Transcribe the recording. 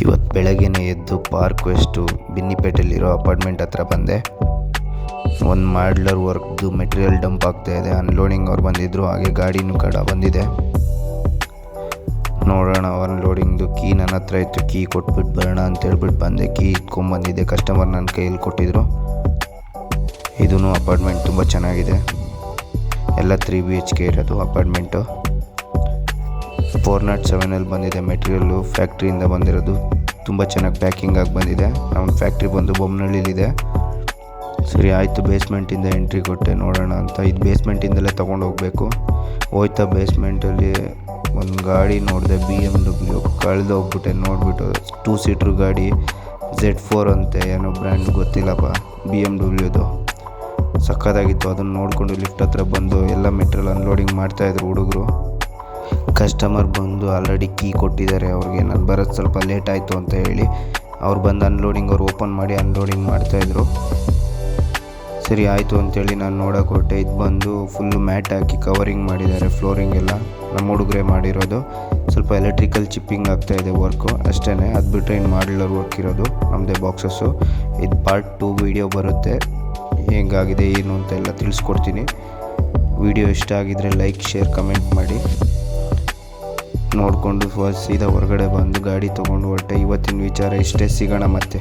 ಇವತ್ತು ಬೆಳಗ್ಗೆನೇ ಎದ್ದು ಪಾರ್ಕ್ ವೆಸ್ಟು ಬಿನ್ನಿಪೇಟೆಯಲ್ಲಿರೋ ಅಪಾರ್ಟ್ಮೆಂಟ್ ಹತ್ರ ಬಂದೆ. ಒಂದು ಮಾಡ್ಲರ್ ವರ್ಕ್ದು ಮೆಟೀರಿಯಲ್ ಡಂಪ್ ಆಗ್ತಾಯಿದೆ. ಅನ್ಲೋಡಿಂಗ್ ಅವ್ರು ಬಂದಿದ್ದರು, ಹಾಗೆ ಗಾಡಿನೂ ಬಂದಿದೆ. ನೋಡೋಣ ಅನ್ಲೋಡಿಂಗ್ದು ಕೀ ನನ್ನ ಹತ್ರ ಇತ್ತು, ಕೀ ಕೊಟ್ಬಿಟ್ಟು ಬರೋಣ ಅಂತೇಳ್ಬಿಟ್ಟು ಬಂದೆ. ಕೀ ಇಟ್ಕೊಂಬಂದಿದ್ದೆ, ಕಸ್ಟಮರ್ ನನ್ನ ಕೈಯಲ್ಲಿ ಕೊಟ್ಟಿದ್ದರು. ಇದೂ ಅಪಾರ್ಟ್ಮೆಂಟ್ ತುಂಬ ಚೆನ್ನಾಗಿದೆ, ಎಲ್ಲ 3 BHK ಇರೋದು ಅಪಾರ್ಟ್ಮೆಂಟು. 407 ಬಂದಿದೆ ಮೆಟೀರಿಯಲ್ಲು, ಫ್ಯಾಕ್ಟ್ರಿಯಿಂದ ಬಂದಿರೋದು. ತುಂಬ ಚೆನ್ನಾಗಿ ಪ್ಯಾಕಿಂಗ್ ಆಗಿ ಬಂದಿದೆ. ನಮ್ಮ ಫ್ಯಾಕ್ಟ್ರಿ ಬಂದು ಬೊಮ್ಮನಹಳ್ಳಿಲಿದೆ. ಸರಿ ಆಯಿತು, ಬೇಸ್ಮೆಂಟಿಂದ ಎಂಟ್ರಿ ಕೊಟ್ಟೆ ನೋಡೋಣ ಅಂತ. ಇದು ಬೇಸ್ಮೆಂಟಿಂದಲೇ ತೊಗೊಂಡು ಹೋಗಬೇಕು. ಹೋಯ್ತಾ ಬೇಸ್ಮೆಂಟಲ್ಲಿ ಒಂದು ಗಾಡಿ ನೋಡಿದೆ, BMW. ಕಳೆದೋಗ್ಬಿಟ್ಟೆ ನೋಡಿಬಿಟ್ಟು. 2 ಸೀಟ್ರ್ ಗಾಡಿ, Z4 ಅಂತೆ, ಏನೋ ಬ್ರ್ಯಾಂಡ್ ಗೊತ್ತಿಲ್ಲಪ್ಪ, BMWದು. ಸಕ್ಕತ್ತಾಗಿತ್ತು. ಅದನ್ನು ನೋಡಿಕೊಂಡು ಲಿಫ್ಟ್ ಹತ್ರ ಬಂದು ಎಲ್ಲ ಮೆಟೀರಿಯಲ್ ಅನ್ಲೋಡಿಂಗ್ ಮಾಡ್ತಾಯಿದ್ರು ಹುಡುಗರು. ಕಸ್ಟಮರ್ ಬಂದು ಆಲ್ರೆಡಿ ಕೀ ಕೊಟ್ಟಿದ್ದಾರೆ ಅವ್ರಿಗೆ. ನಾನು ಬರೋದು ಸ್ವಲ್ಪ ಲೇಟ್ ಆಯಿತು ಅಂತ ಹೇಳಿ ಅವ್ರು ಬಂದು ಅನ್ಲೋಡಿಂಗ್ ಅವ್ರು ಓಪನ್ ಮಾಡಿ ಅನ್ಲೋಡಿಂಗ್ ಮಾಡ್ತಾಯಿದ್ರು. ಸರಿ ಆಯಿತು ಅಂತೇಳಿ ನಾನು ನೋಡೋಕೆ ಹೊರಟೆ. ಇದು ಬಂದು ಫುಲ್ಲು ಮ್ಯಾಟ್ ಹಾಕಿ ಕವರಿಂಗ್ ಮಾಡಿದ್ದಾರೆ, ಫ್ಲೋರಿಂಗ್ ಎಲ್ಲ ನಮ್ಮ ಹುಡುಗರೇ ಮಾಡಿರೋದು. ಸ್ವಲ್ಪ ಎಲೆಕ್ಟ್ರಿಕಲ್ ಚಿಪ್ಪಿಂಗ್ ಆಗ್ತಾಯಿದೆ ವರ್ಕು ಅಷ್ಟೇ. ಅದು ಬಿಟ್ಟರೆ ಇನ್ನು ಮಾಡ್ಲರ್ ವರ್ಕ್ ಇರೋದು ನಮ್ಮದೇ ಬಾಕ್ಸಸ್ಸು. ಇದು ಪಾರ್ಟ್ 2 ವೀಡಿಯೋ ಬರುತ್ತೆ, ಹೇಗಾಗಿದೆ ಏನು ಅಂತ ಎಲ್ಲ ತಿಳಿಸ್ಕೊಡ್ತೀನಿ. ವಿಡಿಯೋ ಇಷ್ಟ ಆಗಿದರೆ ಲೈಕ್, ಶೇರ್, ಕಮೆಂಟ್ ಮಾಡಿ. ನೋಡಿಕೊಂಡು ಸೀದಾ ಹೊರಗಡೆ ಬಂದು ಗಾಡಿ ತೊಗೊಂಡು ಹೊರಟೆ. ಇವತ್ತಿನ ವಿಚಾರ ಇಷ್ಟೇ, ಸಿಗೋಣ ಮತ್ತೆ.